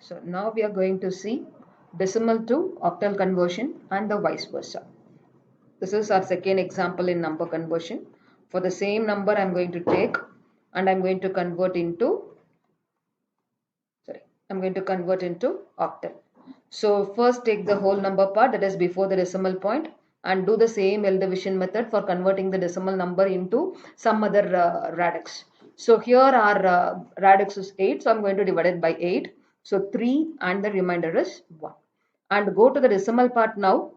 So now we are going to see decimal to octal conversion and the vice versa. This is our second example in number conversion. For the same number I'm going to take and I'm going to convert into octal. So first take the whole number part, that is before the decimal point, and do the same L division method for converting the decimal number into some other radix. So here our radix is 8, so I'm going to divide it by 8. So 3 and the remainder is 1. And go to the decimal part now.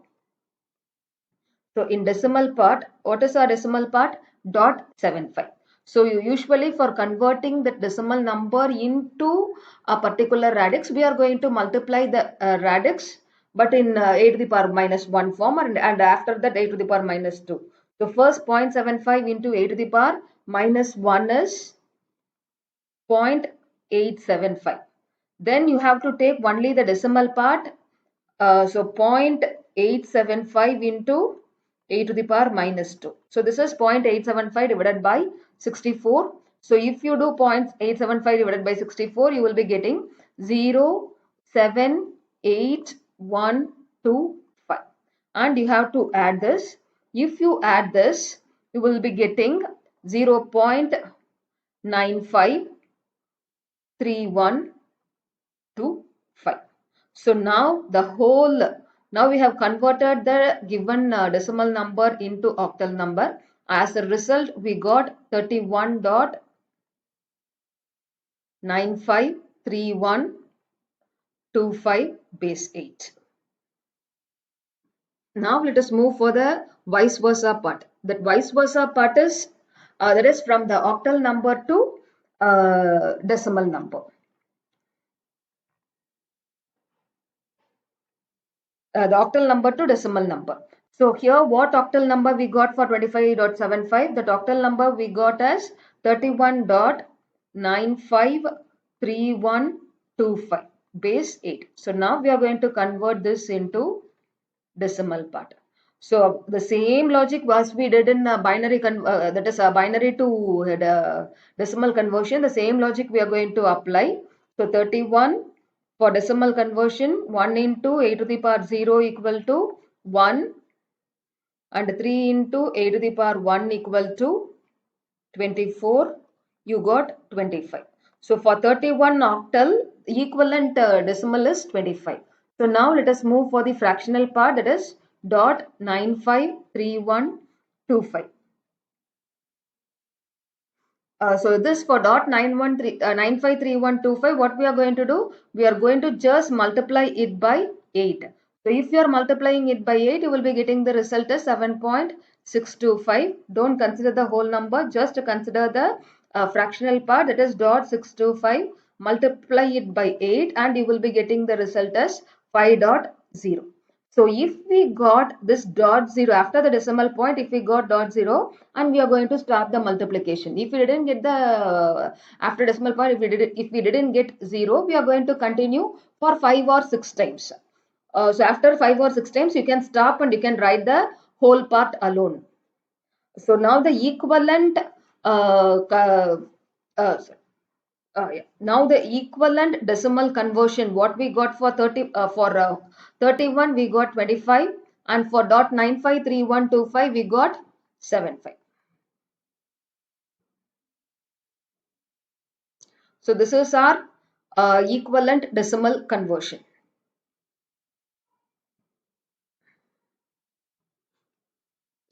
So in decimal part, what is our decimal part? 0.75. So you usually for converting the decimal number into a particular radix, we are going to multiply the radix, but in a to the power minus 1 form, and after that a to the power minus 2. So first 0.75 into a to the power minus 1 is 0.875. Then you have to take only the decimal part. So 0.875 into a to the power minus 2. So this is 0.875 divided by 64. So if you do 0.875 divided by 64, you will be getting 0.78125. And you have to add this. If you add this, you will be getting 0.953125. So now now we have converted the given decimal number into octal number. As a result, we got 31.953125 base 8. Now let us move for the vice versa part. That vice versa part is that is from the octal number to decimal number. The octal number to decimal number. So here what octal number we got for 25.75? That octal number we got as 31.953125 base 8. So now we are going to convert this into decimal part. So the same logic as we did in binary that is binary to decimal conversion, the same logic we are going to apply. So 31 for decimal conversion, 1 into a to the power 0 equal to 1, and 3 into a to the power 1 equal to 24. You got 25. So for 31 octal, equivalent decimal is 25. So now let us move for the fractional part, that is 0.953125. So this for 0.953125, what we are going to do? We are going to just multiply it by 8. So if you are multiplying it by 8, you will be getting the result as 7.625. Don't consider the whole number, just consider the fractional part, that is 0.625. Multiply it by 8 and you will be getting the result as 5.0. So if we got this dot 0 after the decimal point, if we got dot 0, and we are going to start the multiplication. If we didn't get the after decimal point, if we didn't get 0, we are going to continue for 5 or 6 times. So after 5 or 6 times, you can stop and you can write the whole part alone. So now the equivalent now the equivalent decimal conversion, what we got for 31 we got 25, and for 0.953125 we got 75. So this is our equivalent decimal conversion.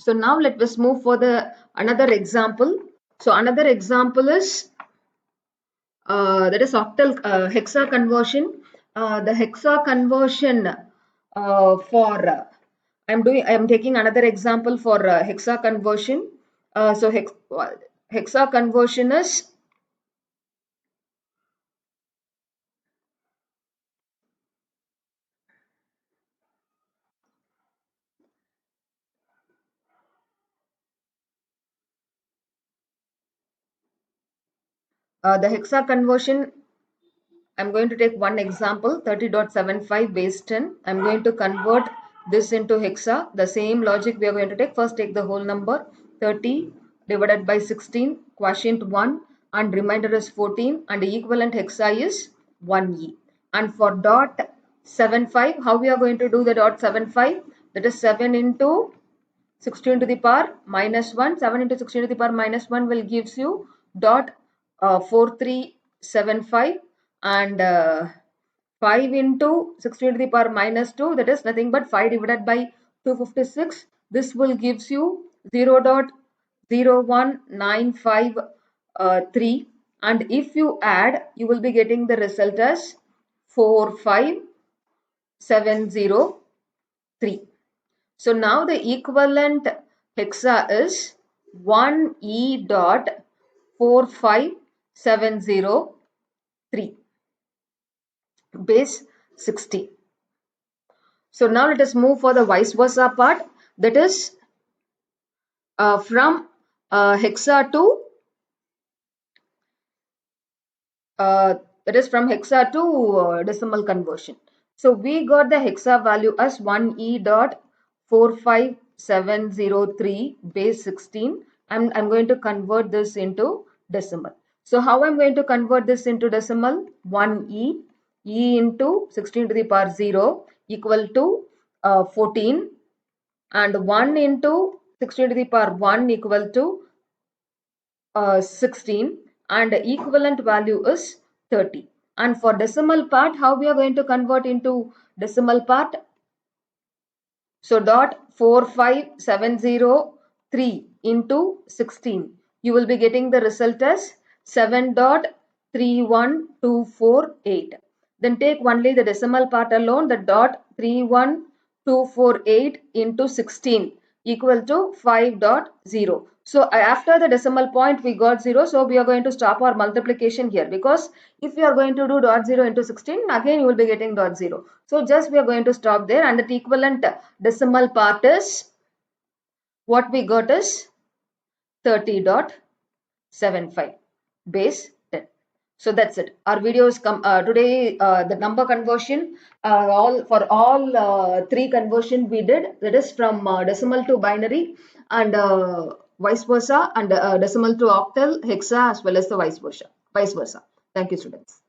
So now let us move for the another example. So another example is that is octal hexa conversion. The hexa conversion for I'm taking another example for hexa conversion. So hexa conversion is the hexa conversion. I'm going to take one example, 30.75 base 10. I'm going to convert this into hexa. The same logic we are going to take. First take the whole number, 30 divided by 16, quotient 1, and remainder is 14, and the equivalent hexa is 1e. And for dot 75, how we are going to do the dot 75? That is 7 into 16 to the power minus 1. 7 into 16 to the power minus 1 will gives you dot 4375, and 5 into 16 to the power minus 2, that is nothing but 5 divided by 256. This will gives you 0.01953, and if you add, you will be getting the result as 45703. So now the equivalent hexa is 1E dot 45703 base 60. So now let us move for the vice versa part, that is from hexa to decimal conversion. So we got the hexa value as 1E dot 45703 base 16. I'm going to convert this into decimal. So how I'm going to convert this into decimal? 1E, E into 16 to the power 0 equal to 14, and 1 into 16 to the power 1 equal to 16, and equivalent value is 30. And for decimal part, how we are going to convert into decimal part? So dot 45703 into 16, you will be getting the result as 7.31248. Then take only the decimal part alone, the dot 31248 into 16 equal to 5.0. So after the decimal point we got 0, so we are going to stop our multiplication here, because if we are going to do dot 0 into 16, again you will be getting dot 0. So just we are going to stop there, and the equivalent decimal part is, what we got is 30.75 base 10. So that's it. Our video is today the number conversion, all for all three conversion we did, that is from decimal to binary, and vice versa, and decimal to octal, hexa, as well as the vice versa. Thank you, students.